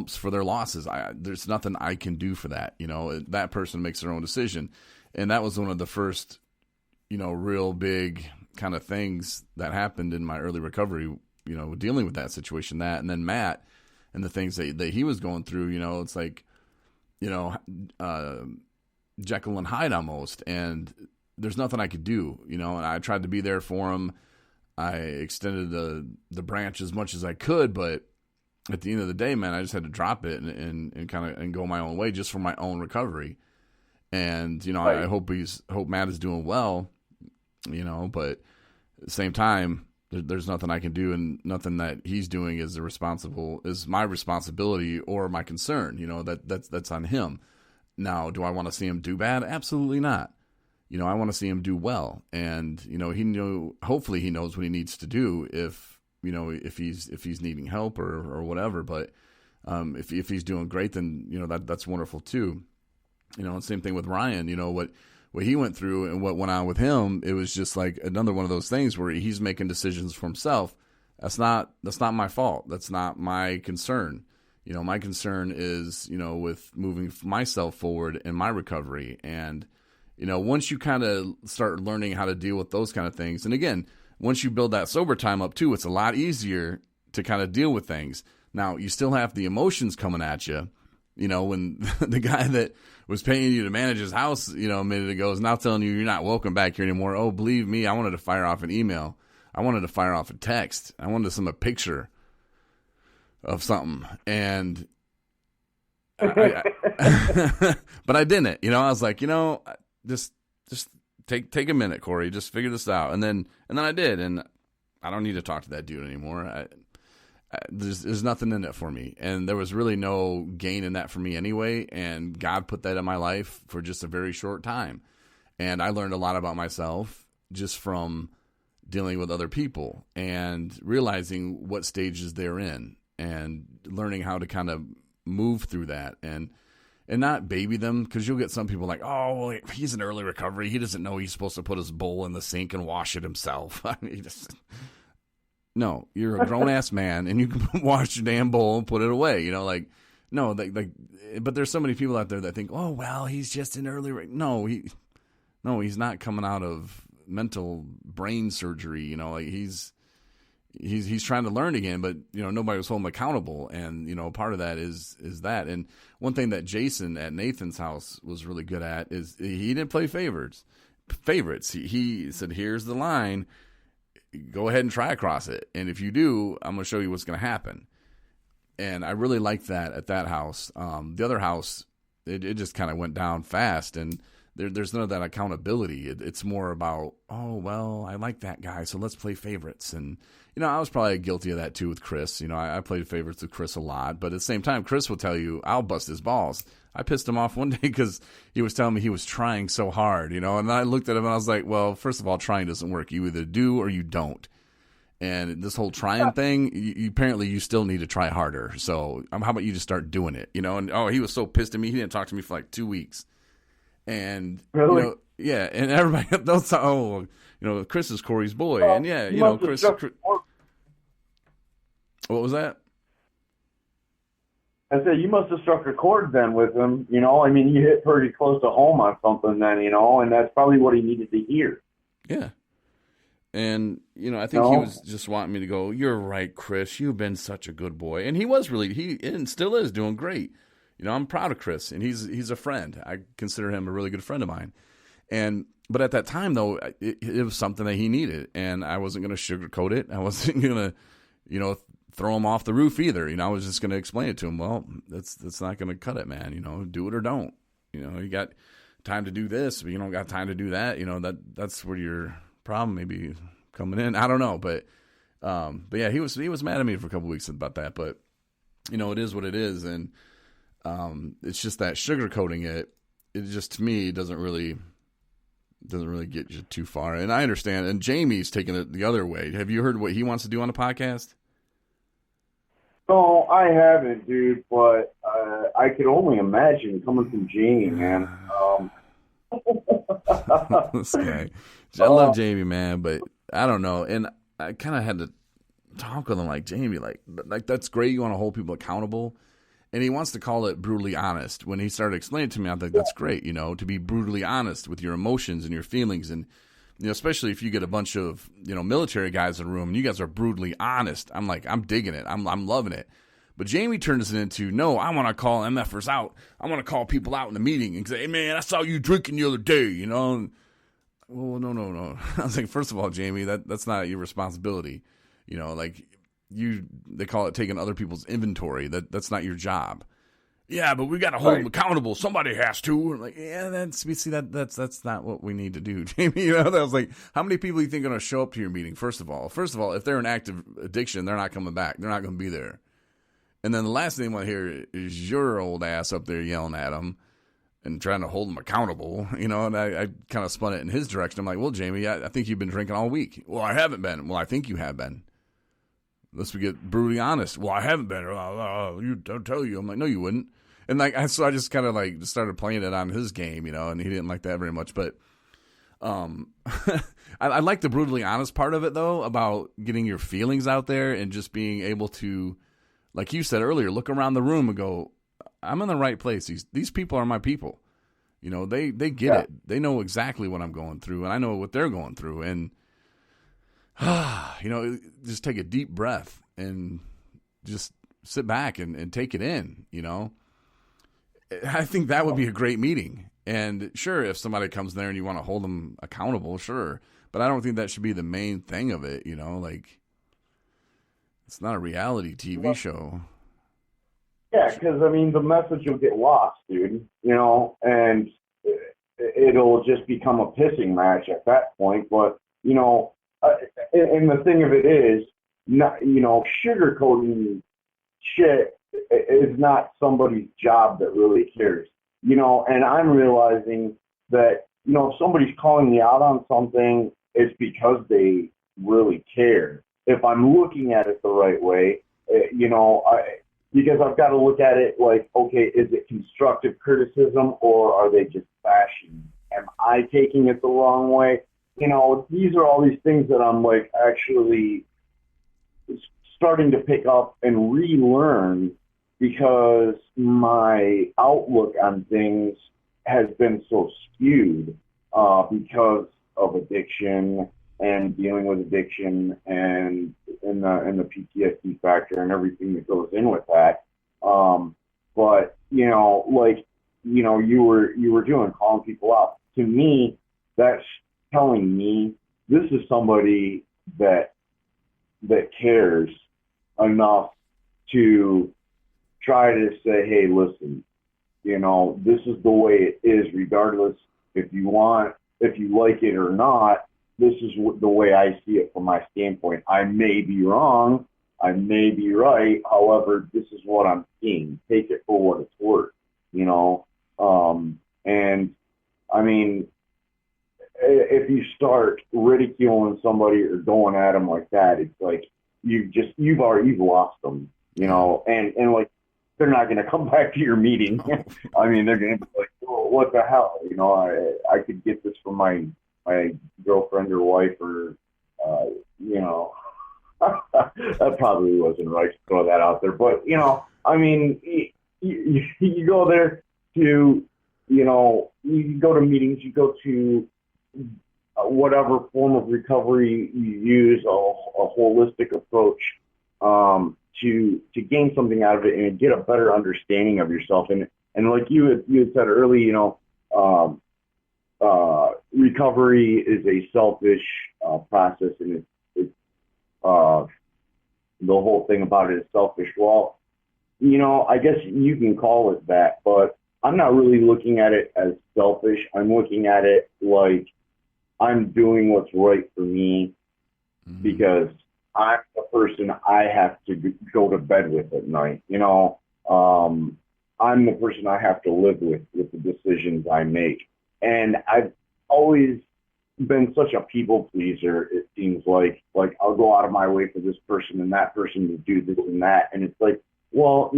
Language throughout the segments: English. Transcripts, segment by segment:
accounts for their losses. There's nothing I can do for that. That person makes their own decision. And that was one of the first, real big kind of things that happened in my early recovery, dealing with that situation, and then Matt and the things that he was going through, it's like, Jekyll and Hyde almost. And there's nothing I could do, and I tried to be there for him. I extended the branch as much as I could, but at the end of the day, man, I just had to drop it and kind of go my own way just for my own recovery. And, right. I hope Matt is doing well, but at the same time, there's nothing I can do, and nothing that he's doing is my responsibility or my concern. That's on him. Now, do I want to see him do bad? Absolutely not. I want to see him do well, and hopefully he knows what he needs to do if he's needing help or whatever. But if he's doing great, then that's wonderful too. And same thing with Ryan. What he went through and what went on with him, it was just like another one of those things where he's making decisions for himself. That's not my fault. That's not my concern. My concern is, with moving myself forward in my recovery. And, once you kind of start learning how to deal with those kind of things, and again, once you build that sober time up too, it's a lot easier to kind of deal with things. Now, you still have the emotions coming at you. When the guy that was paying you to manage his house, a minute ago is now telling you you're not welcome back here anymore. Oh, believe me, I wanted to fire off an email. I wanted to fire off a text. I wanted to send a picture of something. And but I didn't, I was like, just take a minute, Corey, just figure this out. And then I did. And I don't need to talk to that dude anymore. There's nothing in it for me. And there was really no gain in that for me anyway. And God put that in my life for just a very short time. And I learned a lot about myself just from dealing with other people and realizing what stages they're in and learning how to kind of move through that and not baby them. Cause you'll get some people like, oh, well, he's in early recovery. He doesn't know he's supposed to put his bowl in the sink and wash it himself. I mean, no, you're a grown ass man and you can wash your damn bowl and put it away. No, but there's so many people out there that think, oh, well, he's just in early. No, he's not coming out of mental brain surgery. He's trying to learn again, but nobody was holding him accountable. And, part of that is that. And one thing that Jason at Nathan's house was really good at is he didn't play favorites. He said, here's the line. Go ahead and try across it. And if you do, I'm going to show you what's going to happen. And I really liked that at that house. The other house, it just kind of went down fast, and there's none of that accountability. It's more about, oh, well, I like that guy, so let's play favorites. And, I was probably guilty of that too with Chris. I played favorites with Chris a lot, but at the same time, Chris will tell you, I'll bust his balls. I pissed him off one day because he was telling me he was trying so hard, and I looked at him and I was like, well, first of all, trying doesn't work. You either do or you don't. And this whole trying thing, apparently you still need to try harder. So how about you just start doing it, And, he was so pissed at me. He didn't talk to me for like 2 weeks. And, really? Yeah. And everybody, they'll Chris is Corey's boy. Well, and yeah, Chris. What was that? I said, you must have struck a chord then with him, I mean, you hit pretty close to home on something then, and that's probably what he needed to hear. Yeah. And, I think he was just wanting me to go, you're right, Chris, you've been such a good boy. And he was really, and still is doing great. I'm proud of Chris, and he's a friend. I consider him a really good friend of mine. But at that time, though, it was something that he needed, and I wasn't going to sugarcoat it. I wasn't going to, throw him off the roof either. I was just going to explain it to him. Well, that's not going to cut it, man. Do it or don't. You got time to do this, but you don't got time to do that. That's where your problem may be coming in. I don't know, but yeah, he was mad at me for a couple weeks about that. But it is what it is, and it's just that sugarcoating it. It just, to me, doesn't really get you too far. And I understand. And Jamie's taking it the other way. Have you heard what he wants to do on the podcast? No, I haven't, dude, but I could only imagine coming from Jamie, man. This guy. I love Jamie, man, but I don't know. And I kind of had to talk with him like, Jamie, like that's great. You want to hold people accountable. And he wants to call it brutally honest. When he started explaining it to me, I was like, that's great, to be brutally honest with your emotions and your feelings. And, especially if you get a bunch of, military guys in the room and you guys are brutally honest. I'm like, I'm digging it. I'm loving it. But Jamie turns it into, no, I want to call MFers out. I want to call people out in the meeting and say, hey, man, I saw you drinking the other day, And, well, no. I was like, first of all, Jamie, that's not your responsibility. They call it taking other people's inventory. That's not your job. Yeah, but we got to hold them accountable. Somebody has to. I'm like, yeah, that's not what we need to do, Jamie. I was like, how many people do you think are going to show up to your meeting? First of all, if they're in active addiction, they're not coming back. They're not going to be there. And then the last thing I want to hear is your old ass up there yelling at them and trying to hold them accountable, And I kind of spun it in his direction. I'm like, well, Jamie, I think you've been drinking all week. Well, I haven't been. Well, I think you have been. Let's get brutally honest. Well, I haven't been. I'll tell you. I'm like, no, you wouldn't. And so I just kind of started playing it on his game, and he didn't like that very much. But I like the brutally honest part of it, though, about getting your feelings out there and just being able to, like you said earlier, look around the room and go, I'm in the right place. These people are my people. They get it. They know exactly what I'm going through, and I know what they're going through. And just take a deep breath and just sit back and take it in, I think that would be a great meeting. And sure, if somebody comes there and you want to hold them accountable, sure. But I don't think that should be the main thing of it, it's not a reality TV show. Yeah, because, the message will get lost, dude, and it'll just become a pissing match at that point. But, and the thing of it is, not, sugarcoating shit is not somebody's job that really cares, and I'm realizing that, if somebody's calling me out on something, it's because they really care. If I'm looking at it the right way, because I've got to look at it like, okay, is it constructive criticism or are they just bashing? Am I taking it the wrong way? These are all these things that I'm actually starting to pick up and relearn because my outlook on things has been so skewed because of addiction and dealing with addiction and the PTSD factor and everything that goes in with that. But you were doing calling people out. To me, that's telling me this is somebody that cares enough to try to say, hey, listen, this is the way it is, regardless if you like it or not. This is the way I see it from my standpoint. I may be wrong. I may be right. However, this is what I'm seeing. Take it for what it's worth, And, if you start ridiculing somebody or going at them like that, it's like you've lost them, and they're not going to come back to your meeting. They're going to be like, oh, what the hell? I could get this from my girlfriend or wife or, that probably wasn't right to throw that out there. But, you go there to, you go to meetings, you go to whatever form of recovery you use, a holistic approach to gain something out of it and get a better understanding of yourself. And like you had said early, recovery is a selfish process, and it's the whole thing about it is selfish. Well, I guess you can call it that, but I'm not really looking at it as selfish. I'm looking at it like I'm doing what's right for me because I'm the person I have to go to bed with at night. I'm the person I have to live with the decisions I make. And I've always been such a people pleaser, it seems like I'll go out of my way for this person and that person to do this and that. And it's like, well,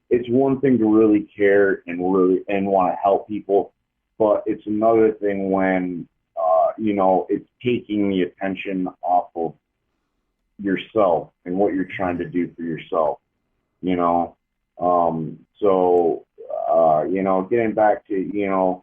it's one thing to really care and want to help people, but it's another thing when, it's taking the attention off of yourself and what you're trying to do for yourself, So, getting back to,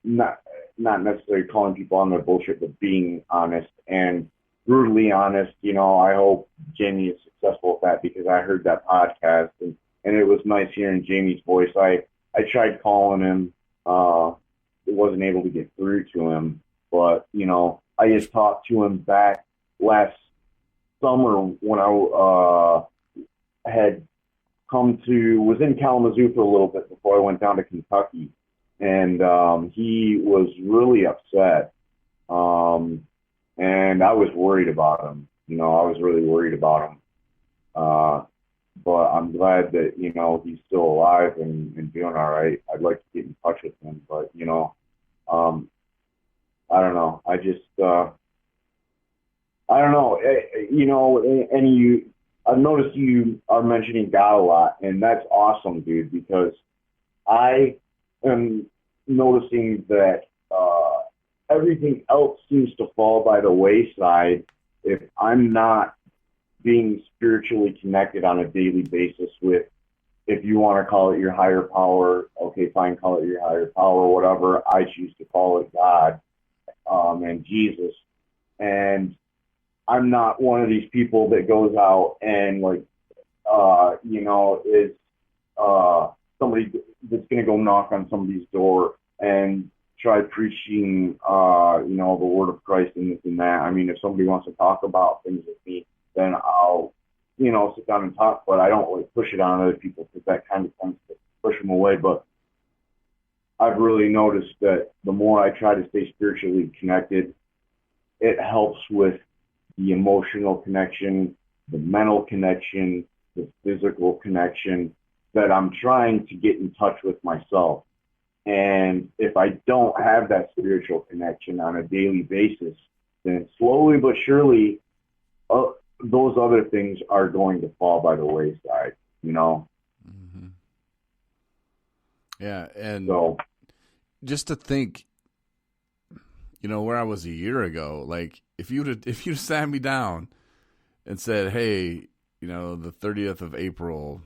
not necessarily calling people on their bullshit, but being honest and brutally honest. I hope Jamie is successful with that, because I heard that podcast, and it was nice hearing Jamie's voice. I tried calling him, wasn't able to get through to him, but I just talked to him back last summer when I was in Kalamazoo for a little bit before I went down to Kentucky, and he was really upset, and I was worried about him. I was really worried about him, but I'm glad that he's still alive and doing all right. I'd like to get in touch with him, but I don't know. I don't know. And I've noticed you are mentioning God a lot, and that's awesome, dude, because I am noticing that everything else seems to fall by the wayside if I'm not being spiritually connected on a daily basis with, if you want to call it your higher power, okay, fine, call it your higher power, whatever. I choose to call it God, and Jesus. And I'm not one of these people that goes out and is somebody that's going to go knock on somebody's door and try preaching, the word of Christ and this and that. I mean, if somebody wants to talk about things with me, then I'll, sit down and talk, but I don't push it on other people, because that kind of tends to push them away. But I've really noticed that the more I try to stay spiritually connected, it helps with the emotional connection, the mental connection, the physical connection, that I'm trying to get in touch with myself. And if I don't have that spiritual connection on a daily basis, then slowly but surely, those other things are going to fall by the wayside, Mm-hmm. Yeah, and so, just to think, where I was a year ago, like if you'd sat me down and said, hey, the 30th of April,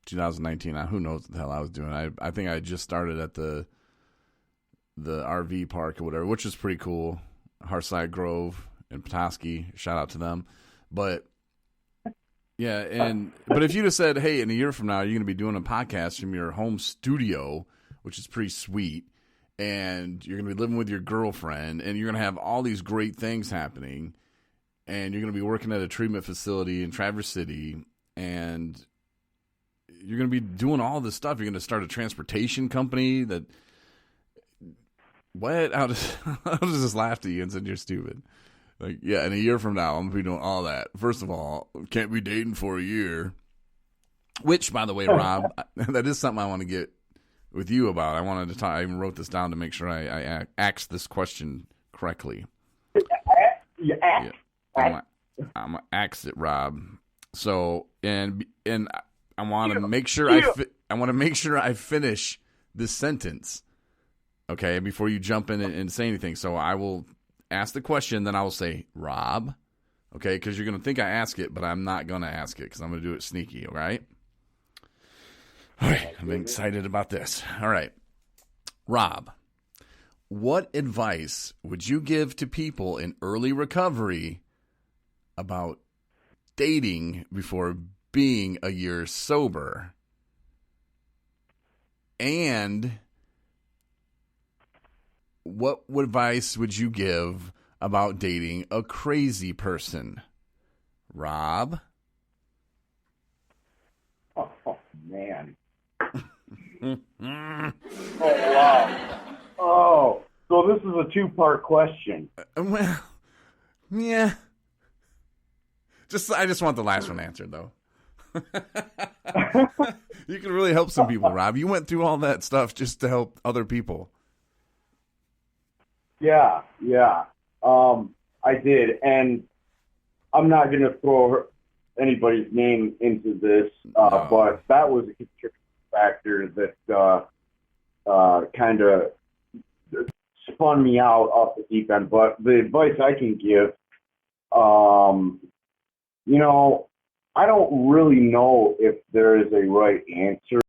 2019, who knows what the hell I was doing. I think I just started at the RV park or whatever, which is pretty cool. Hearthside Grove in Petoskey, shout out to them. But yeah, but if you'd have said, hey, in a year from now, you're going to be doing a podcast from your home studio, which is pretty sweet, and you're going to be living with your girlfriend, and you're going to have all these great things happening, and you're going to be working at a treatment facility in Traverse City, and you're going to be doing all this stuff. You're going to start a transportation company that, what? I'll just laugh at you and said, you're stupid. Like, yeah, in a year from now, I'm going to be doing all that. First of all, can't be dating for a year. Which, by the way, Rob, that is something I want to get with you about. I wanted to talk. I even wrote this down to make sure I asked this question correctly. Yeah, I'm going to ask it, Rob. So, and I want to make sure I want to make sure I finish this sentence, okay, before you jump in and say anything. So I will ask the question, then I will say, Rob, okay, because you're going to think I ask it, but I'm not going to ask it because I'm going to do it sneaky, all right? All right, I'm excited about this. All right, Rob, what advice would you give to people in early recovery about dating before being a year sober? And what advice would you give about dating a crazy person? Rob? Oh man. Oh, wow. Oh, so this is a two-part question. Well, yeah. I just want the last one answered, though. You can really help some people, Rob. You went through all that stuff just to help other people. Yeah. I did, and I'm not going to throw anybody's name into this, no. But that was a contributing factor that kind of spun me out off the deep end. But the advice I can give, I don't really know if there is a right answer